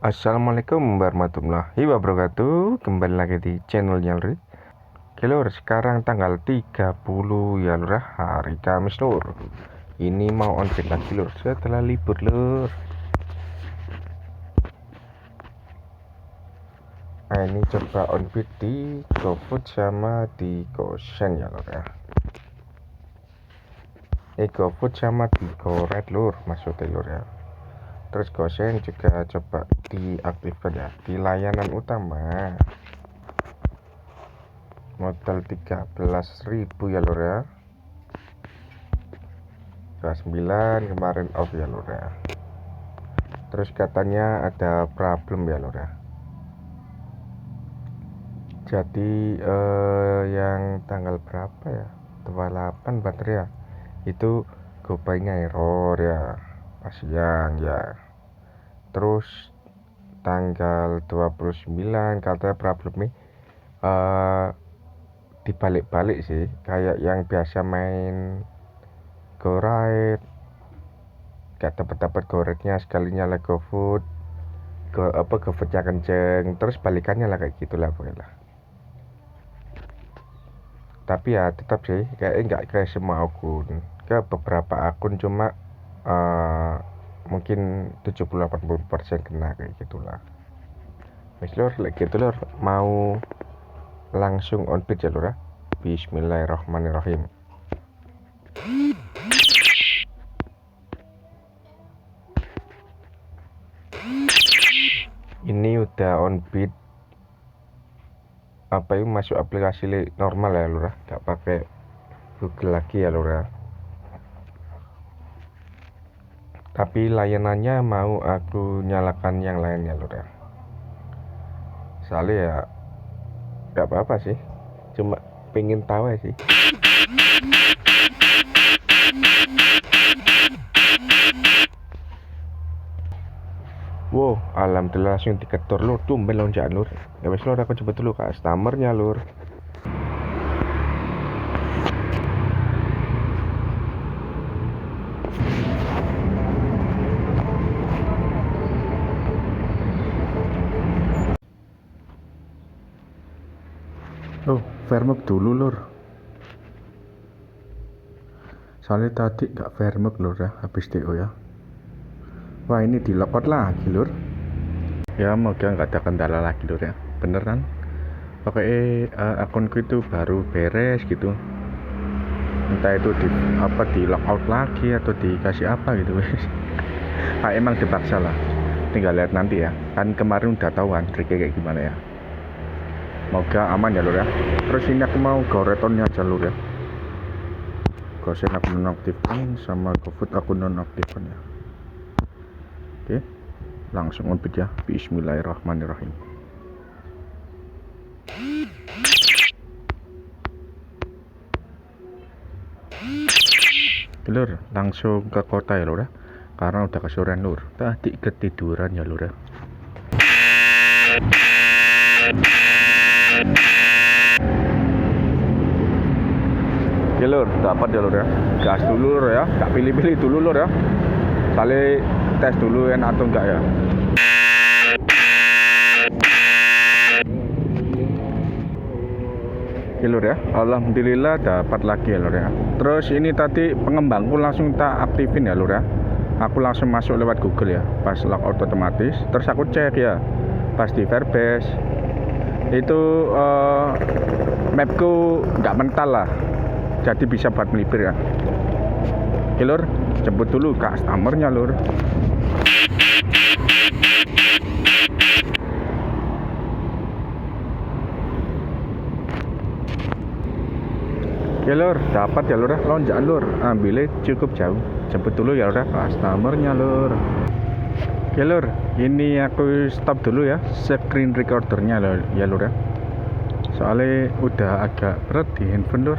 Assalamualaikum warahmatullahi wabarakatuh. Kembali lagi di channelnya Lur. Oke Lur, sekarang tanggal 30 ya Lur, hari Kamis Lur. Ini mau onset lagi Lur, setelah libur Lur. Nah ini coba onbit di GoFood sama di GoSend ya Lur ya. GoFood sama di GoRed Lur, maksudnya Lur ya. Terus GoSend juga coba diaktifkan ya di layanan utama. Modal 13.000 ya Lur ya. 9 kemarin off ya Lur ya. Terus katanya ada problem ya Lur ya. Jadi yang tanggal berapa ya, 28 baterai ya, itu GoPay-nya error ya pas siang ya. Terus tanggal 29 katanya problem nih dibalik-balik sih, kayak yang biasa main GoRide gak dapat GoRide-nya, sekalinya lah GoFood GoFood-nya kenceng, terus balikannya lah kayak gitulah pokoknya. Tapi ya tetap sih kayaknya nggak ke semua akun, ke beberapa akun, cuma mungkin 70-80% kena kayak gitulah. Wis Lur, lagi gitu Lur, mau langsung onbit ya Lur ya. Bismillahirrahmanirrahim. Ini udah onbit, apa itu, masuk aplikasi normal ya Lur ya, nggak pakai Google lagi ya Lur ya. Tapi layanannya mau aku nyalakan yang lain ya Lur ya. Soalnya ya nggak apa-apa sih, cuma pengen tahu ya sih. Wow, alhamdulillah langsung diketor Lur, tumben lonjakan Lur. Ya wes Lur, aku coba dulu customernya Lur. Oh, Fairmug dulu Lur. Soalnya tadi nggak Fairmug Lur ya, habis DO ya. Wah, ini di logout lagi Lur. Ya moga nggak ada kendala lagi Lur ya, beneran. Pokoknya akunku itu baru beres gitu. Entah itu di logout lagi atau dikasih apa gitu wes. Emang dipaksa lah. Tinggal lihat nanti ya. Kan kemarin udah tahuan triknya kayak gimana ya. Moga aman ya Lur ya. Terus ini aku mau GoRetonnya aja Lur ya. GoSend aku nonaktifkan, sama GoFood aku nonaktifkan ya. Oke, langsung onbit ya. Bismillahirrahmanirrahim. Lur, langsung ke kota ya Lur ya, karena udah kesorean Lur, tadi ketiduran ya Lur ya. Oke Lur, dapat ya Lur ya, gas dulu Lur ya, gak pilih-pilih dulu Lur ya, kali tes dulu enak atau enggak ya. Oke Lur ya, alhamdulillah dapat lagi ya Lur ya. Terus ini tadi pengembangku langsung tak aktifin ya Lur ya. Aku langsung masuk lewat Google ya, pas logout otomatis. Terus aku cek ya, pas di Firebase itu mapku nggak mental lah, jadi bisa buat melipir ya. Oke Lur, jemput dulu customernya Lur. Oke Lur, dapat ya Lur ya, lonjakan Lur, ambilnya cukup jauh. Jemput dulu ya Lur ya, customernya Lur. Oke Lur, ini aku stop dulu ya screen recordernya ya Lur ya. Soalnya udah agak berat di handphone Lur,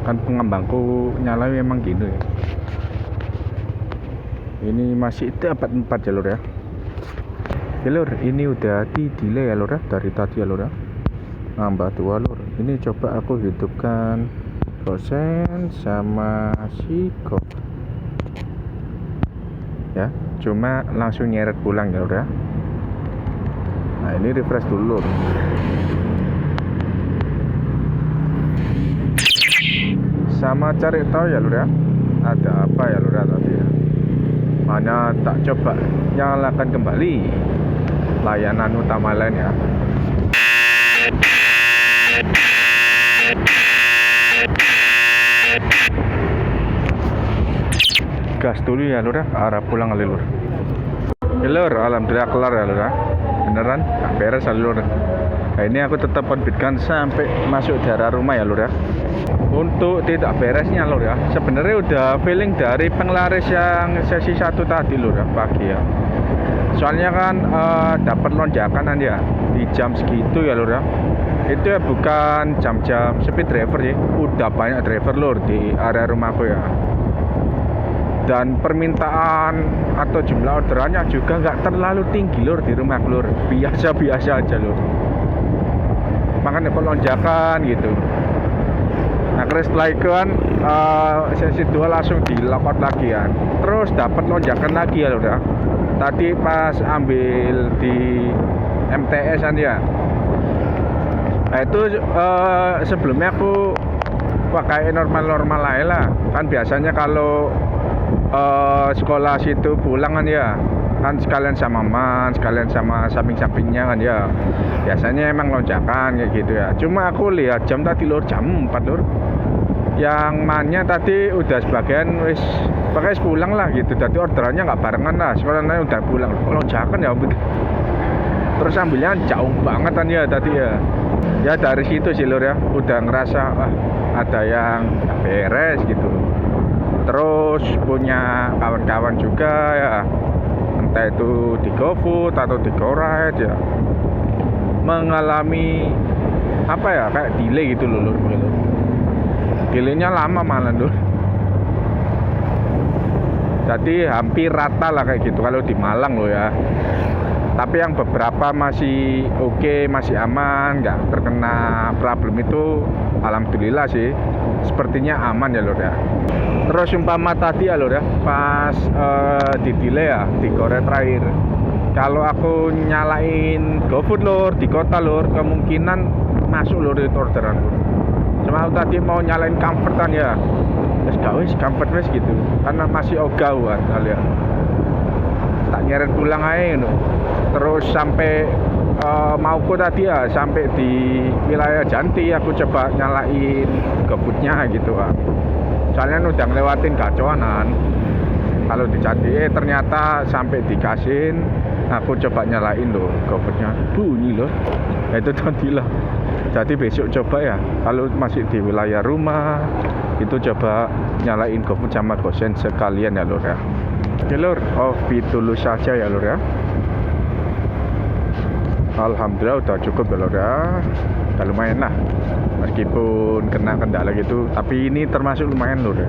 kan pengembangku nyala emang gini ya. Ini masih dapat 4 ya Lur ya. Oke Lur, ini udah di delay ya Lur ya, dari tadi ya Lur ya, nambah 2 Lur. Ini coba aku hidupkan GoSend sama si GoFood ya, cuma langsung nyeret pulang ya Lur ya. Nah ini refresh dulu. Sama cari tahu ya lur ya, ada apa ya lur ya tadi ya. Makanya tak coba nyalakan kembali layanan utama lain ya. Gas dulu ya lur ya, arah pulang kali lur. Ya lur, alhamdulillah kelar ya lur ya. Beneran gak beres ya lur. Nah ini aku tetap orbitkan sampai masuk daerah rumah ya lur ya. Untuk tidak beresnya lur ya, sebenarnya udah feeling dari penglaris yang sesi 1 tadi lur ya, pagi ya. Soalnya kan dapat lonjakan ya di jam segitu ya lur ya. Itu ya bukan jam-jam speed driver ya, udah banyak driver lur di area rumahku ya. Dan permintaan atau jumlah orderannya juga nggak terlalu tinggi lur di rumah lur, biasa-biasa aja lur. Makanya kok lonjakan gitu. Nah terus setelah itu kan sesi 2 langsung dilakot lagi kan, terus dapat lonjakan lagi ya lur ya. Tadi pas ambil di MTS kan ya. Nah itu sebelumnya aku pakai normal-normal aja lah. Kan biasanya kalau sekolah situ pulang kan ya, kan sekalian sama man, sekalian sama samping-sampingnya kan ya. Biasanya emang lonjakan kayak gitu ya. Cuma aku lihat jam tadi lur, jam 4 lur. Yang mannya tadi udah sebagian wis pakai pulang lah gitu. Tadi orderannya nggak barengan lah, sekolahnya udah pulang. Lonjakan ya begitu. Terus ambilnya jauh banget kan ya tadi ya. Ya dari situ sih lur ya, udah ngerasa wah ada yang beres gitu. Terus punya kawan-kawan juga ya, entah itu di GoFood atau di GoRide ya, mengalami apa ya, kayak delay gitu loh lur. Delaynya lama malah lur. Jadi hampir rata lah kayak gitu kalau di Malang loh ya. Tapi yang beberapa masih oke, masih aman, nggak terkena problem itu alhamdulillah sih. Sepertinya aman ya lur ya. Terus umpama tadi ya lur ya, pas di delay ya di GoRide terakhir, kalau aku nyalain GoFood lur di kota lur, kemungkinan masuk lur itu orderan lur. Cuma aku tadi mau nyalain comfort kan ya, wes comfort wes gitu, karena masih ogah kan ya. Tak nyeret pulang aja gitu. Terus sampai mauku tadi ya sampai di wilayah Janti, aku coba nyalain GoFoodnya gitu kan. Soalnya udah ngelewatin gacoanan. Kalau di Janti ternyata sampai dikasihin, aku coba nyalain loh GoFoodnya, bunyi loh. Nah, itu tadi lah. Jadi besok coba ya, kalau masih di wilayah rumah itu coba nyalain GoFood sama GoSend sekalian ya lur ya. Oke lur, off-beat dulu saja ya lur ya. Alhamdulillah udah cukup ya lur ya. Udah lumayan lah, meskipun kena kendala gitu, tapi ini termasuk lumayan lur ya.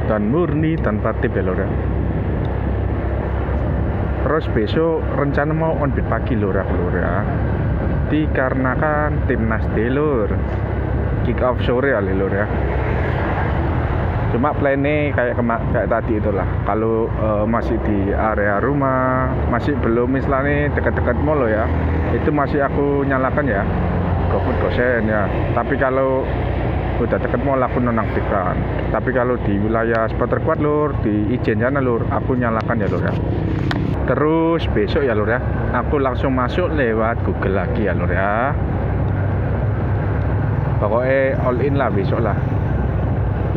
Dan murni tanpa tip ya lur ya. Terus besok rencana mau on-beat pagi lur ya. Dikarenakan timnas D lur, kick off sore ya lur ya. Cuma plannya kayak tadi itulah. Kalau masih di area rumah, masih belum misalnya dekat-dekat mall ya, itu masih aku nyalakan ya GoFood GoSend ya. Tapi kalau udah dekat mall aku nonaktifkan. Tapi kalau di wilayah spot terkuat lur, di Ijen sana lur, aku nyalakan ya lur ya. Terus besok ya lur ya, aku langsung masuk lewat Google lagi ya lur ya. Pokoknya all in lah besok lah.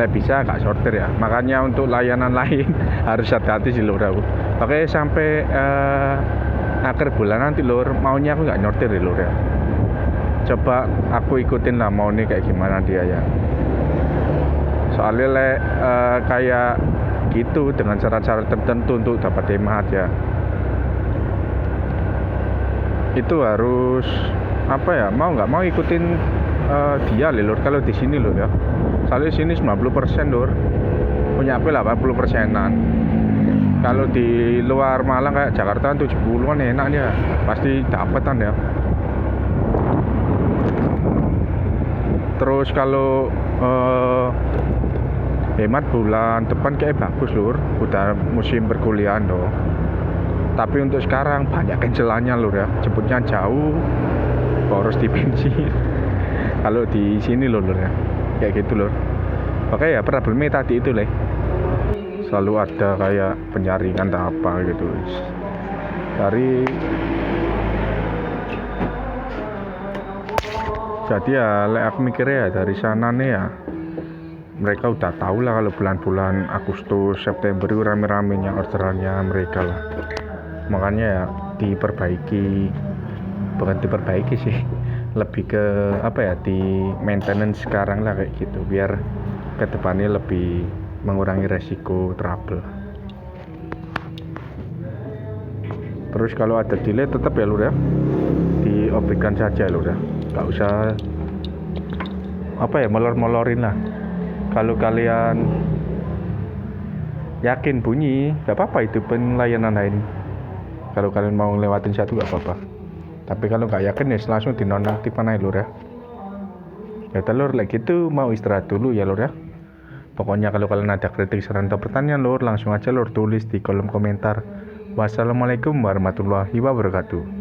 Bisa gak sortir ya, makanya untuk layanan lain harus hati-hati sih lur aku. Oke sampai akhir bulan nanti lur, maunya aku gak nyortir ya lur ya. Coba aku ikutin lah mau nih kayak gimana dia ya. Soalnya kayak gitu dengan syarat-syarat tertentu untuk dapat hemat ya. Itu harus apa ya, mau nggak mau ikutin dia lur kalau di sini lur ya. Soalnya sini 90% lur, punya apa 80%an. Kalau di luar Malang kayak Jakarta 70-an enaknya, pasti dapetan ya. Terus kalau hemat bulan depan kayak bagus lur, udah musim perkuliahan loh. Tapi untuk sekarang banyak cancelannya lur ya, jemputnya jauh harus di bensin. Kalau di sini lur ya kayak gitu lur. Oke ya, problemnya tadi itu selalu ada kayak penyaringan atau apa gitu dari. Jadi ya aku mikirnya ya dari sana nih ya, mereka udah tahu lah kalau bulan-bulan Agustus September itu rame-ramenya orderannya mereka lah. Makanya ya diperbaiki, bukan diperbaiki sih, lebih ke apa ya, di maintenance sekarang lah kayak gitu, biar kedepannya lebih mengurangi resiko trouble. Terus kalau ada delay tetap ya lur ya, diobrigkan saja lur ya, nggak usah apa ya molor-molorin lah. Kalau kalian yakin bunyi nggak apa-apa, itu pelayanan lain. Kalau kalian mau lewatin satu nggak apa-apa, tapi kalau nggak yakin ya langsung dinonaktifkan aja lur ya. Ya telur like gitu, mau istirahat dulu ya lur ya. Pokoknya kalau kalian ada kritik, saran atau pertanyaan lur, langsung aja lur tulis di kolom komentar. Wassalamualaikum warahmatullahi wabarakatuh.